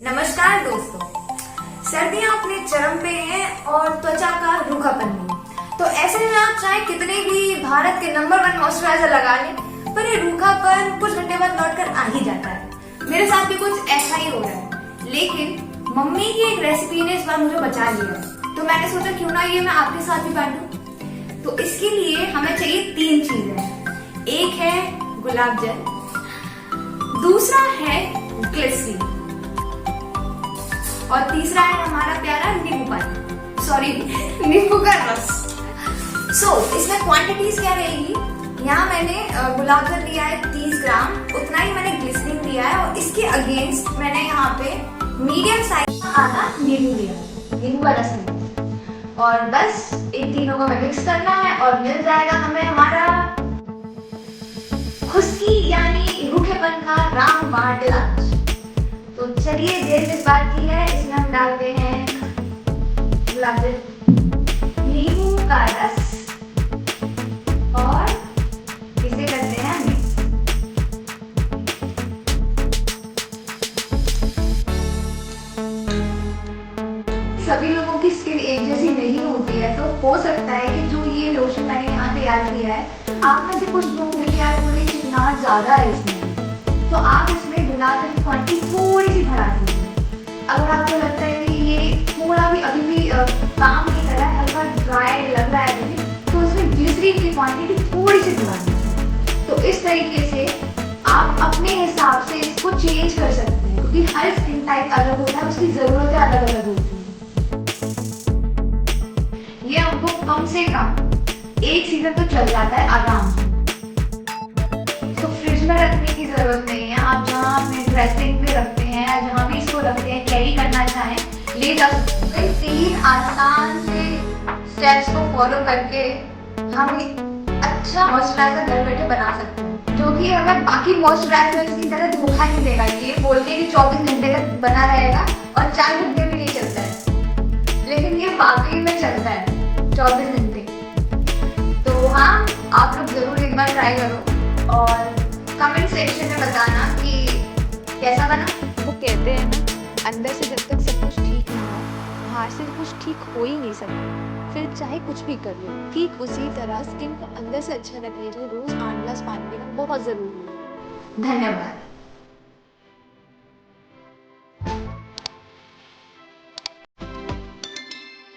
नमस्कार दोस्तों, सर्दियां अपने चरम पे हैं और त्वचा का रूखापन भी। तो ऐसे में आप चाहे कितने भी भारत के नंबर 1 मॉइस्चराइजर लगा लें, पर ये रूखापन कुछ घंटे बाद लौट कर आ ही जाता है। मेरे साथ भी कुछ ऐसा ही हो रहा है, लेकिन मम्मी की एक रेसिपी ने इस बार मुझे बचा लिया, तो मैंने सोचा क्यों ना ये मैं आपके साथ भी बांटूं। तो इसके लिए हमें चाहिए 3 चीजें। एक है गुलाब जल, दूसरा है ग्लिसरीन और तीसरा है हमारा प्यारा नींबू पानी, सॉरी नींबू का रस। इसमें क्वांटिटीज क्या रहेगी? यहाँ मैंने गुलाब जल लिया है 30 ग्राम, उतना ही मैंने ग्लिसरीन लिया है और इसके अगेंस्ट मैंने यहाँ पे मीडियम साइज आधा नींबू लिया, नींबू का रस लिया। और बस इन तीनों को मिक्स करना है और मिल जाएगा हमें हमारा खुश्की यानी रूखेपन का रामबाण इलाज। तो चलिए देर किस बात की है, इसमें हम डालते हैं गुलाब जल, नींबू का रस और इसे करते हैं मिक्स। सभी लोगों की स्किन एक जैसी नहीं होती है, तो हो सकता है कि जो ये लोशन मैंने यहाँ तैयार किया है, आप में से कुछ लोग मुझे यार बोले कितना ज्यादा है इसमें, तो आप इसमें गुलाब जल की क्वांटिटी थोड़ी सी बढ़ा दीजिए। अगर आपको लगता है कि ये थोड़ा भी अभी भी काम नहीं कर रहा है, हल्का ड्राई लग रहा है अभी, तो उसमें ग्लिसरीन की क्वांटिटी थोड़ी सी बढ़ा दीजिए। तो इस तरीके से आप अपने हिसाब से इसको चेंज कर सकते हैं, क्योंकि हर स्किन टाइप अलग होता है, उसकी जरूरतें अलग अलग होती हैं। ये हमको कम से कम 1 सीजन तो चल जाता है आराम से, तो फ्रिज में रखने की जरूरत नहीं है। आप जहाँ अपने ड्रेसिंग पे रखते हैं, जहाँ भी इसको रखते हैं, कैरी करना चाहें, ले जा सकते हैं। 3 आसान से स्टेप्स को फॉलो करके हम अच्छा मॉइस्चराइजर घर बैठे बना सकते हैं, जो कि हमें बाकी मॉइस्चराइजर की तरह धोखा नहीं देगा। ये बोलते कि 24 घंटे तक बना रहेगा और 4 घंटे भी नहीं चलता है, लेकिन ये वाकई में चलता है 24 घंटे। तो हाँ, आप लोग जरूर एक बार ट्राई करो और कमेंट सेक्शन में बताना कि कैसा बना। वो कहते हैं ना, अंदर से जब तक सब कुछ ठीक ना हो, बाहर से कुछ ठीक हो ही नहीं सकता, फिर चाहे कुछ भी कर लो। ठीक उसी तरह स्किन को अंदर से अच्छा रखने के लिए रोज 8 गिलास पानी पीना बहुत जरूरी है। धन्यवाद।